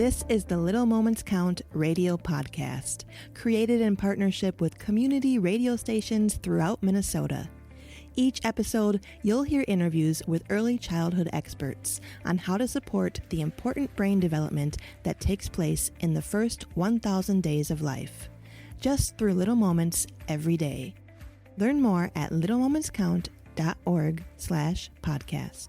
This is the Little Moments Count radio podcast, created in partnership with community radio stations throughout Minnesota. Each episode, you'll hear interviews with early childhood experts on how to support the important brain development that takes place in the first 1,000 days of life, just through little moments every day. Learn more at littlemomentscount.org/podcast.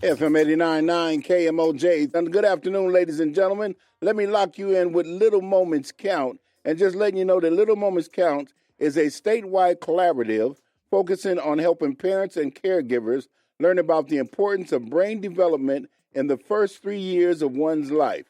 FM 89.9 KMOJ. And good afternoon, ladies and gentlemen. Let me lock you in with Little Moments Count. And just letting you know that Little Moments Count is a statewide collaborative focusing on helping parents and caregivers learn about the importance of brain development in the first 3 years of one's life.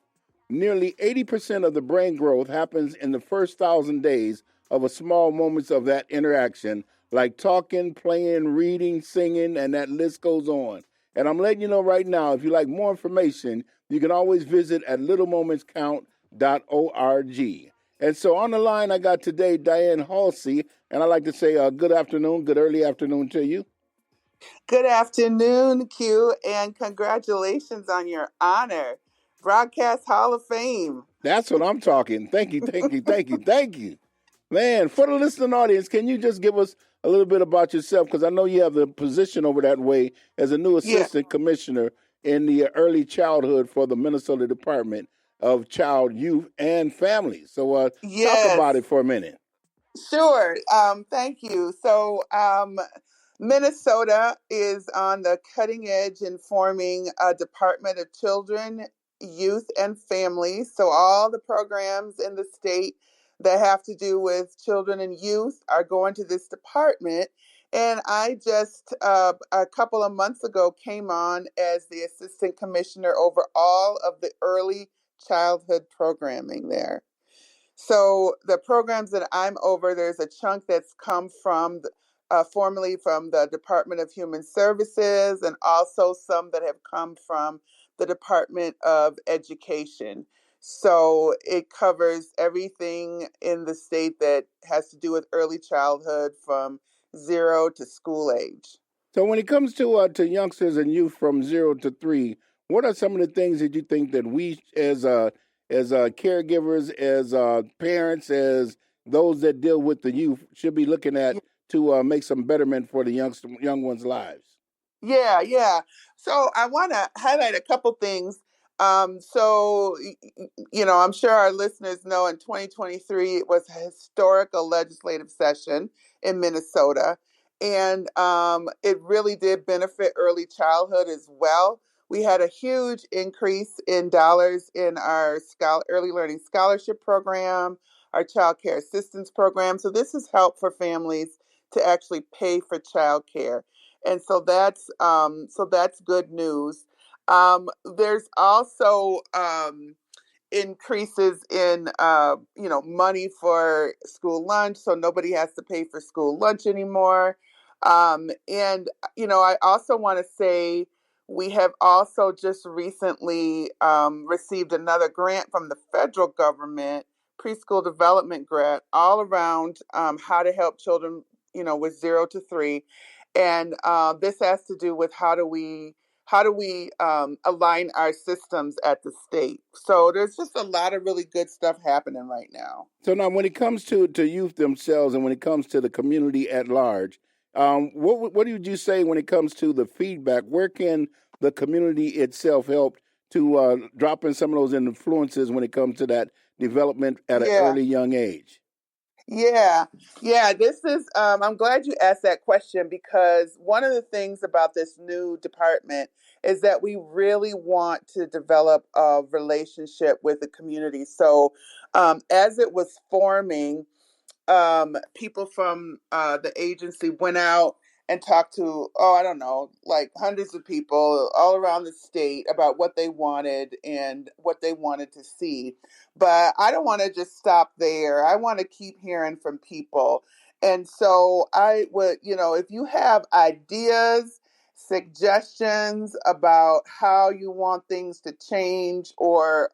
Nearly 80% of the brain growth happens in the first 1,000 days of a small moments of that interaction, like talking, playing, reading, singing, and that list goes on. And I'm letting you know right now, if you like more information, you can always visit at littlemomentscount.org. And so on the line, I got today Dianne Haulcy, and I'd like to say good afternoon, good early afternoon to you. Good afternoon, Q, and congratulations on your honor. Broadcast Hall of Fame. That's what I'm talking. Thank you. Man, for the listening audience, can you just give us a little bit about yourself? Because I know you have the position over that way as a new assistant commissioner in the early childhood for the Minnesota Department of Child, Youth, and Family. So talk about it for a minute. Sure. Thank you. So Minnesota is on the cutting edge in forming a Department of Children, Youth, and Families. So all the programs in the state that have to do with children and youth are going to this department. And I just, a couple of months ago, came on as the assistant commissioner over all of the early childhood programming there. So the programs that I'm over, there's a chunk that's come from, formerly from the Department of Human Services, and also some that have come from the Department of Education. So it covers everything in the state that has to do with early childhood from 0 to school age. So when it comes to youngsters and youth from 0 to 3, what are some of the things that you think that we as caregivers, as parents, as those that deal with the youth should be looking at to make some betterment for the young ones' lives? Yeah. So I want to highlight a couple things. So, I'm sure our listeners know in 2023, it was a historical legislative session in Minnesota. And it really did benefit early childhood as well. We had a huge increase in dollars in our early learning scholarship program, our childcare assistance program. So this has helped for families to actually pay for childcare. And so that's good news. There's also increases in money for school lunch, so nobody has to pay for school lunch anymore. And I also want to say we have also just recently received another grant from the federal government, preschool development grant, all around how to help children, with 0 to 3. And this has to do with how do we align our systems at the state. So there's just a lot of really good stuff happening right now. So now when it comes to youth themselves and when it comes to the community at large, what would you say when it comes to the feedback? Where can the community itself help to drop in some of those influences when it comes to that development at an early young age? Yeah. This is, I'm glad you asked that question, because one of the things about this new department is that we really want to develop a relationship with the community. So as it was forming, people from the agency went out and talked to, like hundreds of people all around the state about what they wanted and what they wanted to see. But I don't want to just stop there. I want to keep hearing from people. And so I would, if you have ideas, suggestions about how you want things to change, or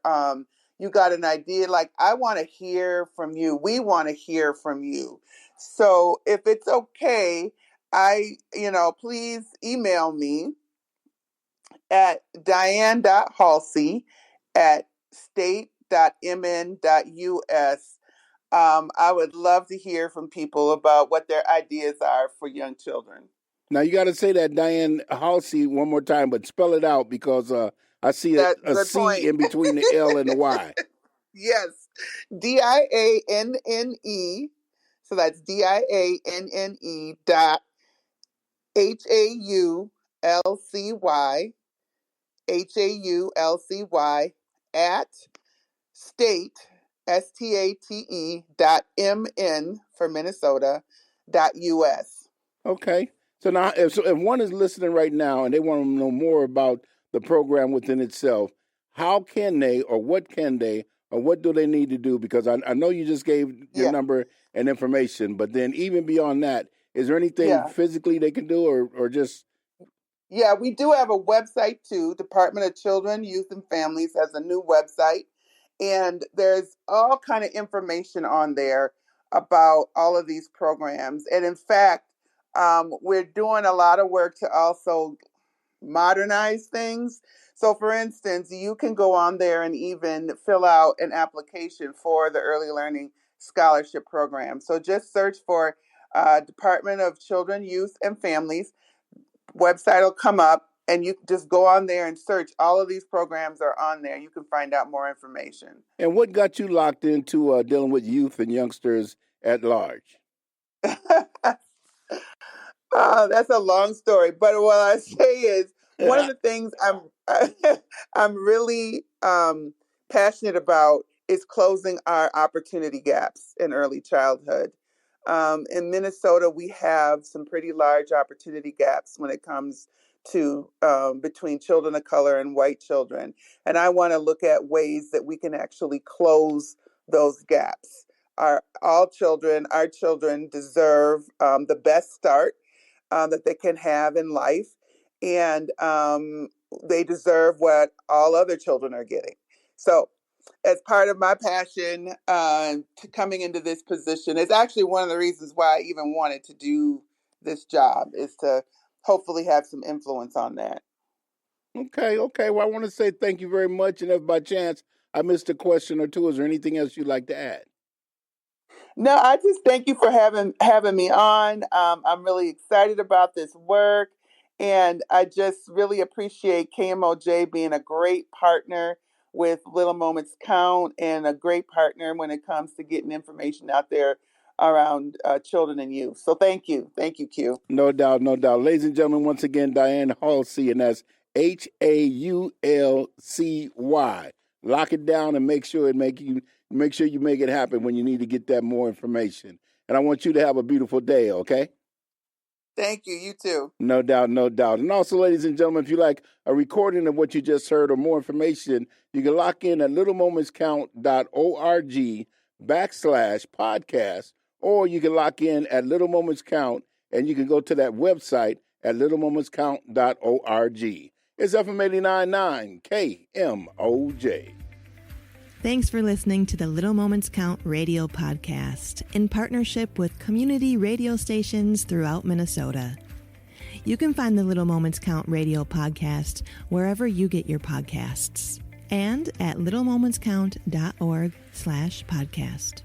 you got an idea, like, I want to hear from you. We want to hear from you. So if it's okay, please email me at Dianne.Haulcy at state.mn.us. I would love to hear from people about what their ideas are for young children. Now you got to say that Dianne Haulcy one more time, but spell it out because I see That a good C point. in between the L and the Y. Yes. Dianne. So that's Dianne dot Haulcy at state, state.mn for Minnesota .us. Okay. So now, if one is listening right now and they want to know more about the program within itself, how can they, or what can they, or what do they need to do? Because I know you just gave your Yeah. number and information, but then even beyond that, is there anything Yeah. physically they can do, or just? Yeah, we do have a website too. Department of Children, Youth, and Families has a new website, and there's all kind of information on there about all of these programs. And in fact, we're doing a lot of work to also modernize things. So, for instance, you can go on there and even fill out an application for the Early Learning Scholarship Program. So, just search for Department of Children, Youth, and Families. Website will come up, and you just go on there and search. All of these programs are on there. You can find out more information. And what got you locked into dealing with youth and youngsters at large? That's a long story, but what I say is one of the things I'm really passionate about is closing our opportunity gaps in early childhood. In Minnesota, we have some pretty large opportunity gaps when it comes to between children of color and white children, and I want to look at ways that we can actually close those gaps. Our children deserve the best start that they can have in life, and they deserve what all other children are getting. So, as part of my passion to coming into this position, it's actually one of the reasons why I even wanted to do this job, is to hopefully have some influence on that. Okay. Well, I want to say thank you very much. And if by chance I missed a question or two, is there anything else you'd like to add? No, I just thank you for having me on. I'm really excited about this work, and I just really appreciate KMOJ being a great partner with Little Moments Count, and a great partner when it comes to getting information out there around children and youth. So thank you, Q. No doubt. Ladies and gentlemen, once again, Dianne Haulcy, and that's Haulcy. Lock it down and make sure you make it happen when you need to get that more information. And I want you to have a beautiful day, okay? Thank you. You too. No doubt. And also, ladies and gentlemen, if you like a recording of what you just heard or more information, you can lock in at littlemomentscount.org/podcast, or you can lock in at Little Moments Count, and you can go to that website at littlemomentscount.org. It's FM 89.9 KMOJ. Thanks for listening to the Little Moments Count radio podcast in partnership with community radio stations throughout Minnesota. You can find the Little Moments Count radio podcast wherever you get your podcasts and at littlemomentscount.org/podcast.